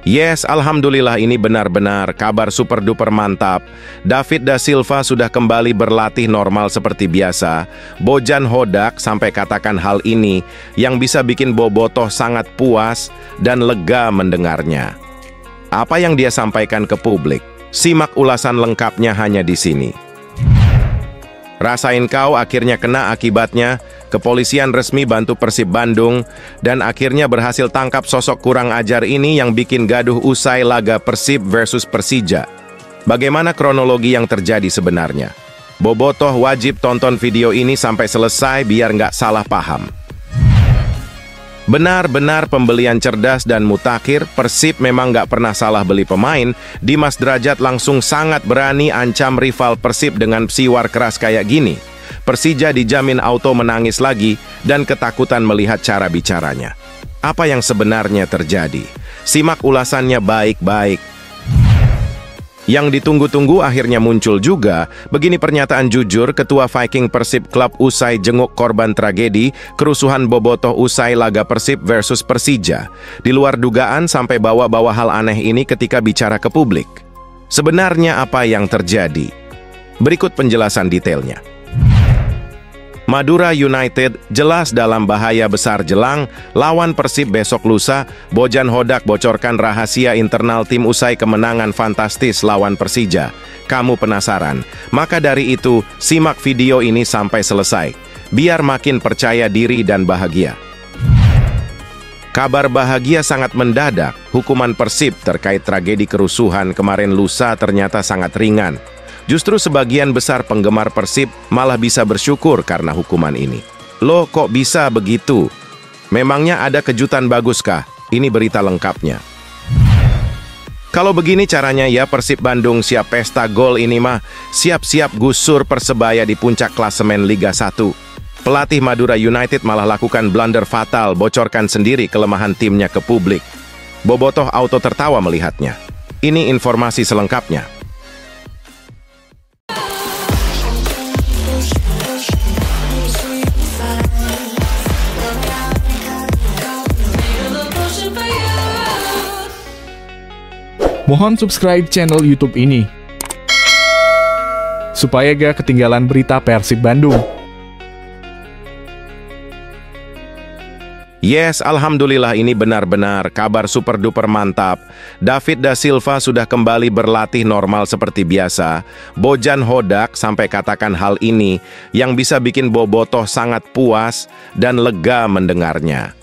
Yes, alhamdulillah ini benar-benar kabar super duper mantap. David da Silva sudah kembali berlatih normal seperti biasa. Bojan Hodak sampai katakan hal ini yang bisa bikin Bobotoh sangat puas dan lega mendengarnya. Apa yang dia sampaikan ke publik? Simak ulasan lengkapnya hanya di sini. Rasain kau akhirnya kena akibatnya. Kepolisian resmi bantu Persib Bandung dan akhirnya berhasil tangkap sosok kurang ajar ini yang bikin gaduh usai laga Persib versus Persija. Bagaimana kronologi yang terjadi sebenarnya? Bobotoh wajib tonton video ini sampai selesai biar nggak salah paham. Benar-benar pembelian cerdas dan mutakhir, Persib memang nggak pernah salah beli pemain. Dimas Drajat langsung sangat berani ancam rival Persib dengan psiwar keras kayak gini. Persija dijamin auto menangis lagi dan ketakutan melihat cara bicaranya. Apa yang sebenarnya terjadi? Simak ulasannya baik-baik. Yang ditunggu-tunggu akhirnya muncul juga. Begini pernyataan jujur Ketua Viking Persib Club usai jenguk korban tragedi kerusuhan Bobotoh usai laga Persib versus Persija. Di luar dugaan sampai bawa-bawa hal aneh ini ketika bicara ke publik. Sebenarnya apa yang terjadi? Berikut penjelasan detailnya. Madura United jelas dalam bahaya besar jelang lawan Persib besok lusa. Bojan Hodak bocorkan rahasia internal tim usai kemenangan fantastis lawan Persija. Kamu penasaran? Maka dari itu, simak video ini sampai selesai, biar makin percaya diri dan bahagia. Kabar bahagia sangat mendadak. Hukuman Persib terkait tragedi kerusuhan kemarin lusa ternyata sangat ringan. Justru sebagian besar penggemar Persib malah bisa bersyukur karena hukuman ini. Loh, kok bisa begitu? Memangnya ada kejutan baguskah? Ini berita lengkapnya. Kalau begini caranya ya Persib Bandung siap pesta gol ini mah. Siap-siap gusur Persebaya di puncak klasemen Liga 1. Pelatih Madura United malah lakukan blunder fatal, bocorkan sendiri kelemahan timnya ke publik. Bobotoh auto tertawa melihatnya. Ini informasi selengkapnya. Mohon subscribe channel YouTube ini, supaya gak ketinggalan berita Persib Bandung. Yes, alhamdulillah ini benar-benar kabar super duper mantap. David da Silva sudah kembali berlatih normal seperti biasa. Bojan Hodak sampai katakan hal ini yang bisa bikin Bobotoh sangat puas dan lega mendengarnya.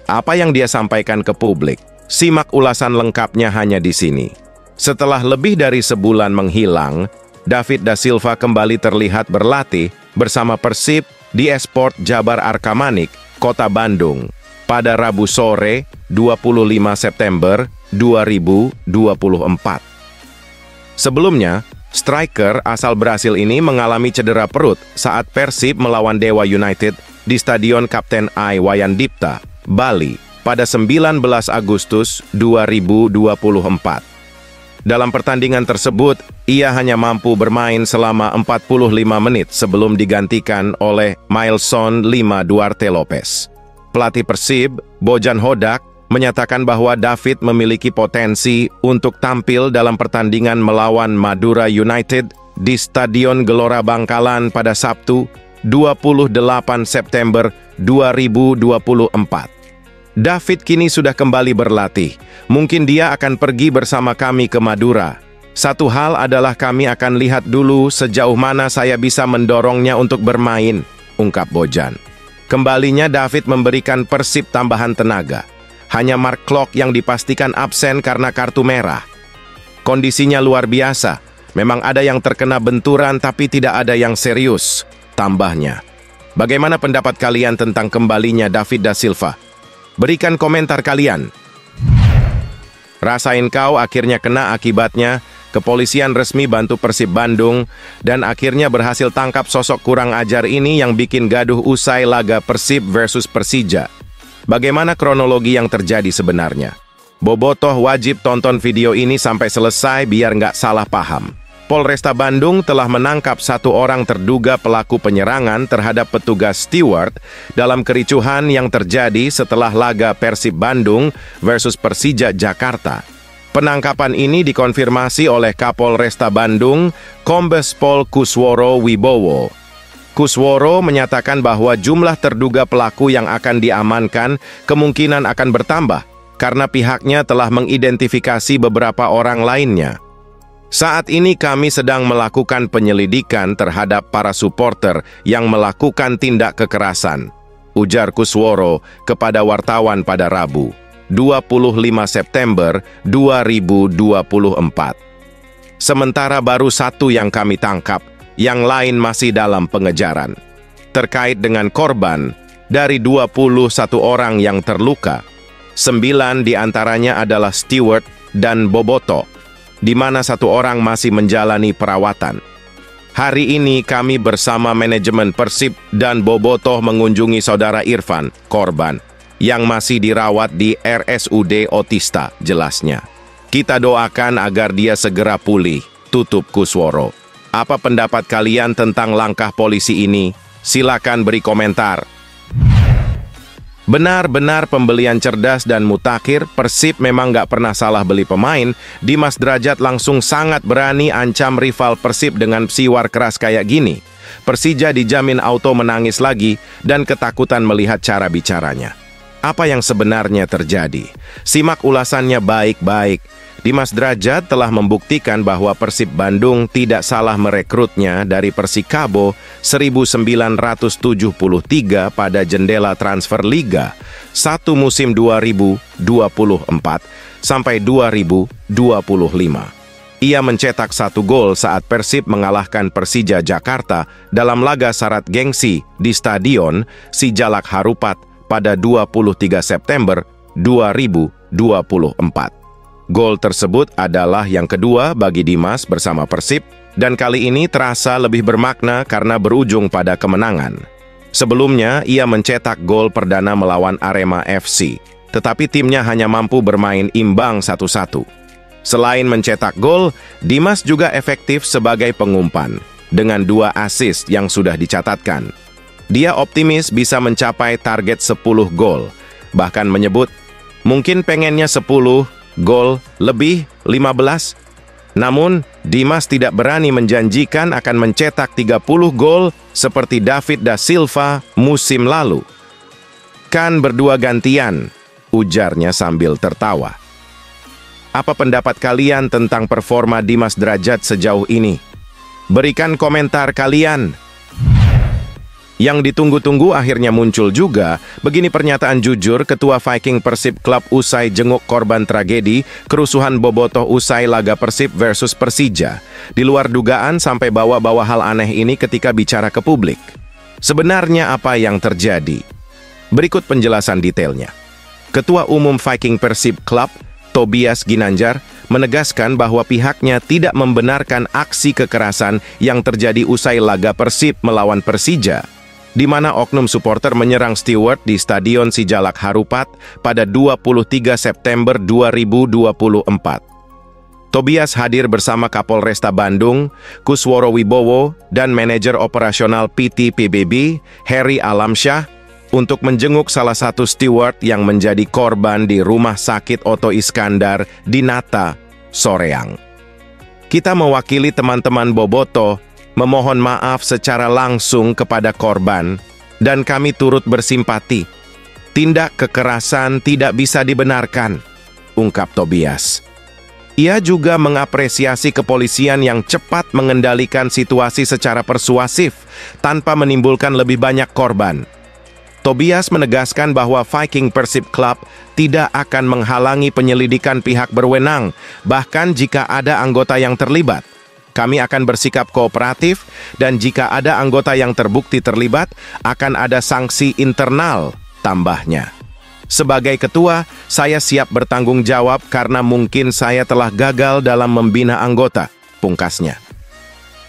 Apa yang dia sampaikan ke publik? Simak ulasan lengkapnya hanya di sini. Setelah lebih dari sebulan menghilang, David da Silva kembali terlihat berlatih bersama Persib di Esport Jabar Arkamanik, Kota Bandung, pada Rabu sore 25 September 2024. Sebelumnya, striker asal Brasil ini mengalami cedera perut saat Persib melawan Dewa United di Stadion Kapten Iwayan Dipta, Bali, pada 19 Agustus 2024. Dalam pertandingan tersebut, ia hanya mampu bermain selama 45 menit sebelum digantikan oleh Mailson Lima Duarte Lopez. Pelatih Persib, Bojan Hodak, menyatakan bahwa David memiliki potensi untuk tampil dalam pertandingan melawan Madura United di Stadion Gelora Bangkalan pada Sabtu, 28 September 2024. David kini sudah kembali berlatih. Mungkin dia akan pergi bersama kami ke Madura. Satu hal adalah kami akan lihat dulu sejauh mana saya bisa mendorongnya untuk bermain, ungkap Bojan. Kembalinya David memberikan Persib tambahan tenaga. Hanya Mark Klok yang dipastikan absen karena kartu merah. Kondisinya luar biasa. Memang ada yang terkena benturan tapi tidak ada yang serius, tambahnya. Bagaimana pendapat kalian tentang kembalinya David da Silva? Berikan komentar kalian. Rasain kau akhirnya kena akibatnya. Kepolisian resmi bantu Persib Bandung dan akhirnya berhasil tangkap sosok kurang ajar ini yang bikin gaduh usai laga Persib versus Persija. Bagaimana kronologi yang terjadi sebenarnya? Bobotoh wajib tonton video ini sampai selesai biar nggak salah paham. Polresta Bandung telah menangkap satu orang terduga pelaku penyerangan terhadap petugas steward dalam kericuhan yang terjadi setelah laga Persib Bandung versus Persija Jakarta. Penangkapan ini dikonfirmasi oleh Kapolresta Bandung, Kombes Pol Kusworo Wibowo. Kusworo menyatakan bahwa jumlah terduga pelaku yang akan diamankan kemungkinan akan bertambah karena pihaknya telah mengidentifikasi beberapa orang lainnya. Saat ini kami sedang melakukan penyelidikan terhadap para supporter yang melakukan tindak kekerasan, ujar Kusworo kepada wartawan pada Rabu, 25 September 2024. Sementara baru satu yang kami tangkap, yang lain masih dalam pengejaran. Terkait dengan korban, dari 21 orang yang terluka, 9 diantaranya adalah steward dan boboto, di mana 1 orang masih menjalani perawatan. Hari ini kami bersama manajemen Persib dan bobotoh mengunjungi saudara Irfan, korban, yang masih dirawat di RSUD Otista, jelasnya. Kita doakan agar dia segera pulih, tutup Kusworo. Apa pendapat kalian tentang langkah polisi ini? Silakan beri komentar. Benar-benar pembelian cerdas dan mutakhir, Persib memang nggak pernah salah beli pemain. Dimas Drajat langsung sangat berani ancam rival Persib dengan siwar keras kayak gini. Persija dijamin auto menangis lagi dan ketakutan melihat cara bicaranya. Apa yang sebenarnya terjadi? Simak ulasannya baik-baik. Dimas Drajat telah membuktikan bahwa Persib Bandung tidak salah merekrutnya dari Persikabo 1973 pada jendela transfer Liga 1 musim 2024 sampai 2025. Ia mencetak 1 gol saat Persib mengalahkan Persija Jakarta dalam laga syarat gengsi di Stadion Sijalak Harupat pada 23 September 2024. Gol tersebut adalah yang kedua bagi Dimas bersama Persib, dan kali ini terasa lebih bermakna karena berujung pada kemenangan. Sebelumnya, ia mencetak gol perdana melawan Arema FC, tetapi timnya hanya mampu bermain imbang 1-1. Selain mencetak gol, Dimas juga efektif sebagai pengumpan, dengan 2 assist yang sudah dicatatkan. Dia optimis bisa mencapai target 10 gol, bahkan menyebut, mungkin pengennya 10 gol lebih 15. Namun, Dimas tidak berani menjanjikan akan mencetak 30 gol seperti David da Silva musim lalu. Kan berdua gantian, ujarnya sambil tertawa. Apa pendapat kalian tentang performa Dimas Drajat sejauh ini? Berikan komentar kalian. Yang ditunggu-tunggu akhirnya muncul juga. Begini pernyataan jujur Ketua Viking Persib Club usai jenguk korban tragedi kerusuhan bobotoh usai laga Persib versus Persija. Di luar dugaan sampai bawa-bawa hal aneh ini ketika bicara ke publik. Sebenarnya apa yang terjadi? Berikut penjelasan detailnya. Ketua Umum Viking Persib Club, Tobias Ginanjar, menegaskan bahwa pihaknya tidak membenarkan aksi kekerasan yang terjadi usai laga Persib melawan Persija, di mana oknum supporter menyerang steward di Stadion Sijalak Harupat pada 23 September 2024. Tobias hadir bersama Kapolresta Bandung, Kusworo Wibowo, dan manajer operasional PT PBB, Heri Alamsyah, untuk menjenguk salah satu steward yang menjadi korban di Rumah Sakit Otto Iskandar di Nata, Soreang. Kita mewakili teman-teman bobotoh memohon maaf secara langsung kepada korban, dan kami turut bersimpati. Tindak kekerasan tidak bisa dibenarkan, ungkap Tobias. Ia juga mengapresiasi kepolisian yang cepat mengendalikan situasi secara persuasif tanpa menimbulkan lebih banyak korban. Tobias menegaskan bahwa Viking Persib Club tidak akan menghalangi penyelidikan pihak berwenang, bahkan jika ada anggota yang terlibat. Kami akan bersikap kooperatif, dan jika ada anggota yang terbukti terlibat, akan ada sanksi internal, tambahnya. Sebagai ketua, saya siap bertanggung jawab karena mungkin saya telah gagal dalam membina anggota, pungkasnya.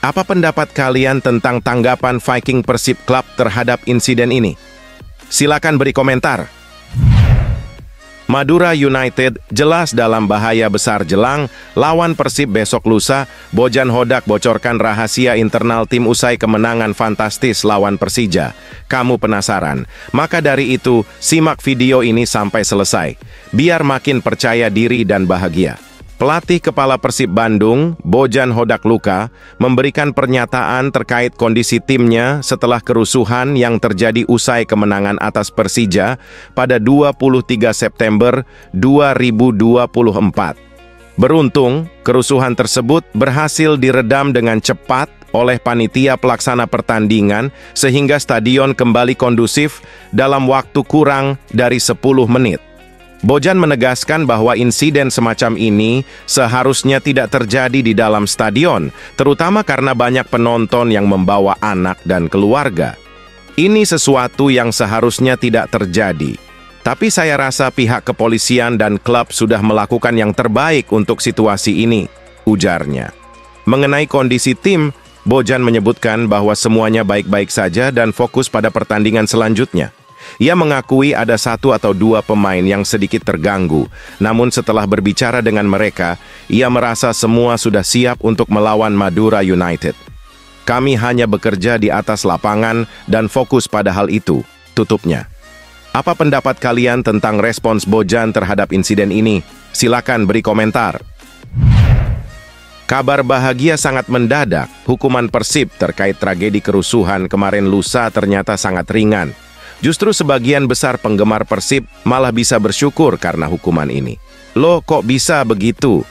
Apa pendapat kalian tentang tanggapan Viking Persib Club terhadap insiden ini? Silakan beri komentar. Madura United jelas dalam bahaya besar jelang lawan Persib besok lusa. Bojan Hodak bocorkan rahasia internal tim usai kemenangan fantastis lawan Persija. Kamu penasaran? Maka dari itu, simak video ini sampai selesai, biar makin percaya diri dan bahagia. Pelatih kepala Persib Bandung, Bojan Hodak Luka, memberikan pernyataan terkait kondisi timnya setelah kerusuhan yang terjadi usai kemenangan atas Persija pada 23 September 2024. Beruntung, kerusuhan tersebut berhasil diredam dengan cepat oleh panitia pelaksana pertandingan sehingga stadion kembali kondusif dalam waktu kurang dari 10 menit. Bojan menegaskan bahwa insiden semacam ini seharusnya tidak terjadi di dalam stadion, terutama karena banyak penonton yang membawa anak dan keluarga. Ini sesuatu yang seharusnya tidak terjadi. Tapi saya rasa pihak kepolisian dan klub sudah melakukan yang terbaik untuk situasi ini, ujarnya. Mengenai kondisi tim, Bojan menyebutkan bahwa semuanya baik-baik saja dan fokus pada pertandingan selanjutnya. Ia mengakui ada 1 atau 2 pemain yang sedikit terganggu, namun setelah berbicara dengan mereka, ia merasa semua sudah siap untuk melawan Madura United. Kami hanya bekerja di atas lapangan dan fokus pada hal itu, tutupnya. Apa pendapat kalian tentang respons Bojan terhadap insiden ini? Silakan beri komentar. Kabar bahagia sangat mendadak, hukuman Persib terkait tragedi kerusuhan kemarin lusa ternyata sangat ringan. Justru sebagian besar penggemar Persib malah bisa bersyukur karena hukuman ini. Loh, kok bisa begitu?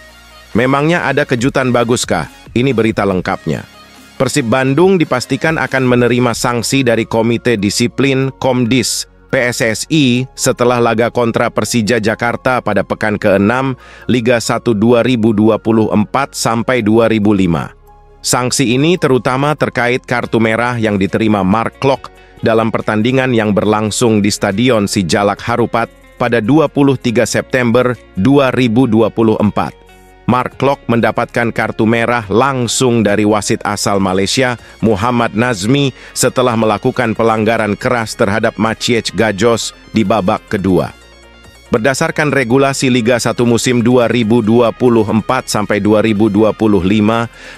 Memangnya ada kejutan baguskah? Ini berita lengkapnya. Persib Bandung dipastikan akan menerima sanksi dari Komite Disiplin Komdis PSSI setelah laga kontra Persija Jakarta pada pekan ke-6 Liga 1 2024 sampai 2005. Sanksi ini terutama terkait kartu merah yang diterima Mark Klok dalam pertandingan yang berlangsung di Stadion Sijalak Harupat pada 23 September 2024. Mark Klok mendapatkan kartu merah langsung dari wasit asal Malaysia, Muhammad Nazmi, setelah melakukan pelanggaran keras terhadap Maciej Gajos di babak kedua. Berdasarkan regulasi Liga 1 musim 2024 sampai 2025,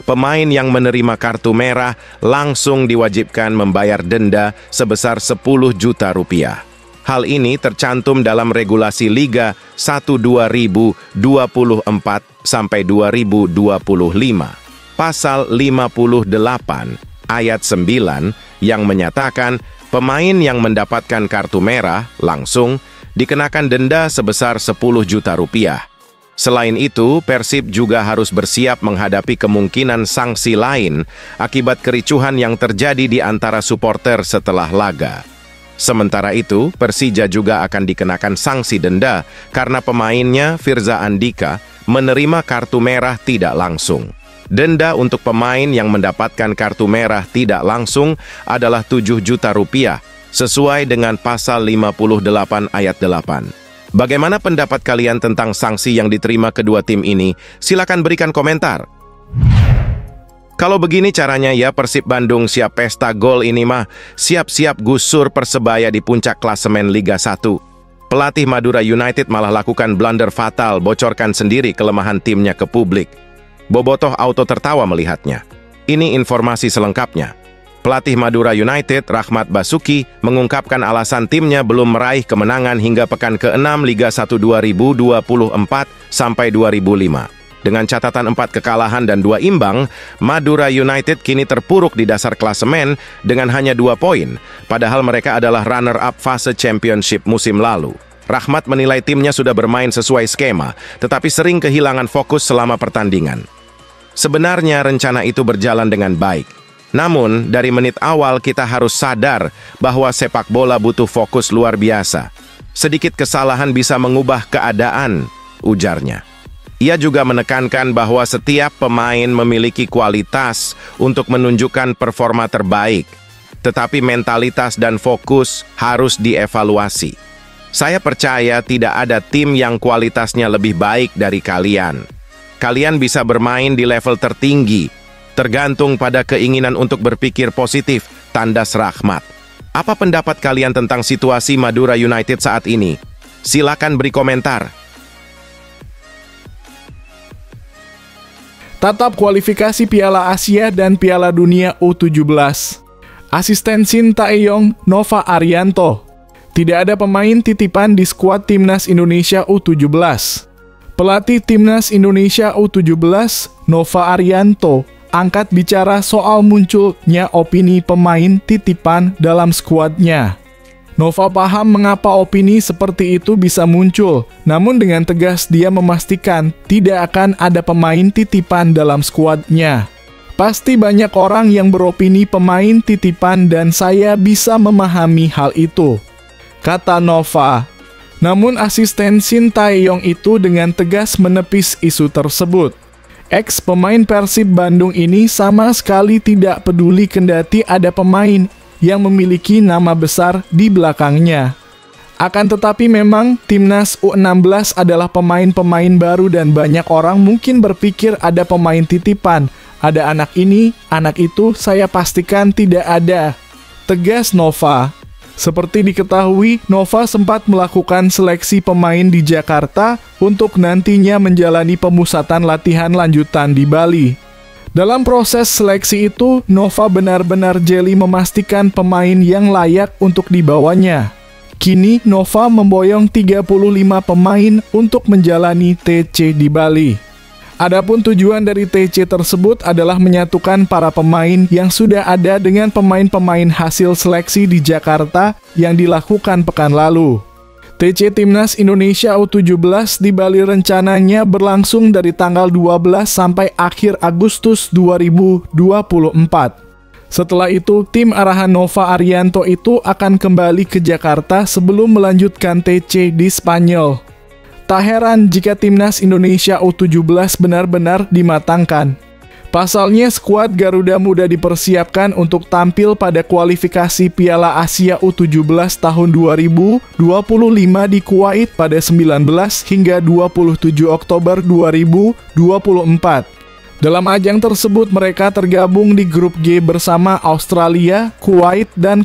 pemain yang menerima kartu merah langsung diwajibkan membayar denda sebesar 10 juta rupiah. Hal ini tercantum dalam regulasi Liga 1 2024 sampai 2025. Pasal 58 ayat 9 yang menyatakan pemain yang mendapatkan kartu merah langsung dikenakan denda sebesar 10 juta rupiah. Selain itu, Persib juga harus bersiap menghadapi kemungkinan sanksi lain akibat kericuhan yang terjadi di antara supporter setelah laga. Sementara itu, Persija juga akan dikenakan sanksi denda karena pemainnya, Firza Andika, menerima kartu merah tidak langsung. Denda untuk pemain yang mendapatkan kartu merah tidak langsung adalah 7 juta rupiah, sesuai dengan pasal 58 ayat 8. Bagaimana pendapat kalian tentang sanksi yang diterima kedua tim ini? Silakan berikan komentar. Kalau begini caranya ya, Persib Bandung siap pesta gol ini mah, siap-siap gusur Persebaya di puncak klasemen Liga 1. Pelatih Madura United malah lakukan blunder fatal, bocorkan sendiri kelemahan timnya ke publik. Bobotoh auto tertawa melihatnya. Ini informasi selengkapnya. Pelatih Madura United, Rahmat Basuki, mengungkapkan alasan timnya belum meraih kemenangan hingga pekan ke-6 Liga 1 2024 sampai 2005. Dengan catatan 4 kekalahan dan 2 imbang, Madura United kini terpuruk di dasar klasemen dengan hanya 2 poin, padahal mereka adalah runner-up fase championship musim lalu. Rahmat menilai timnya sudah bermain sesuai skema, tetapi sering kehilangan fokus selama pertandingan. Sebenarnya rencana itu berjalan dengan baik. Namun, dari menit awal kita harus sadar bahwa sepak bola butuh fokus luar biasa. Sedikit kesalahan bisa mengubah keadaan, ujarnya. Ia juga menekankan bahwa setiap pemain memiliki kualitas untuk menunjukkan performa terbaik, tetapi mentalitas dan fokus harus dievaluasi. Saya percaya tidak ada tim yang kualitasnya lebih baik dari kalian. Kalian bisa bermain di level tertinggi, tergantung pada keinginan untuk berpikir positif, tandas Rahmat. Apa pendapat kalian tentang situasi Madura United saat ini? Silakan beri komentar. Tatap kualifikasi Piala Asia dan Piala Dunia U17. Asisten Shin Taeyong, Nova Arianto. Tidak ada pemain titipan di skuad Timnas Indonesia U17. Pelatih Timnas Indonesia U17, Nova Arianto, angkat bicara soal munculnya opini pemain titipan dalam skuadnya. Nova paham mengapa opini seperti itu bisa muncul, namun dengan tegas dia memastikan tidak akan ada pemain titipan dalam skuadnya. Pasti banyak orang yang beropini pemain titipan dan saya bisa memahami hal itu, kata Nova. Namun asisten Shin Tae-yong itu dengan tegas menepis isu tersebut. Ex-pemain Persib Bandung ini sama sekali tidak peduli kendati ada pemain yang memiliki nama besar di belakangnya. Akan tetapi memang Timnas U16 adalah pemain-pemain baru dan banyak orang mungkin berpikir ada pemain titipan. Ada anak ini, anak itu, saya pastikan tidak ada, tegas Nova. Seperti diketahui, Nova sempat melakukan seleksi pemain di Jakarta untuk nantinya menjalani pemusatan latihan lanjutan di Bali. Dalam proses seleksi itu, Nova benar-benar jeli memastikan pemain yang layak untuk dibawanya. Kini, Nova memboyong 35 pemain untuk menjalani TC di Bali. Adapun tujuan dari TC tersebut adalah menyatukan para pemain yang sudah ada dengan pemain-pemain hasil seleksi di Jakarta yang dilakukan pekan lalu. TC Timnas Indonesia U17 di Bali rencananya berlangsung dari tanggal 12 sampai akhir Agustus 2024. Setelah itu, tim arahan Nova Arianto itu akan kembali ke Jakarta sebelum melanjutkan TC di Spanyol. Tak heran jika Timnas Indonesia U17 benar-benar dimatangkan. Pasalnya skuad Garuda Muda dipersiapkan untuk tampil pada kualifikasi Piala Asia U17 tahun 2025 di Kuwait pada 19 hingga 27 Oktober 2024. Dalam ajang tersebut mereka tergabung di grup G bersama Australia, Kuwait, dan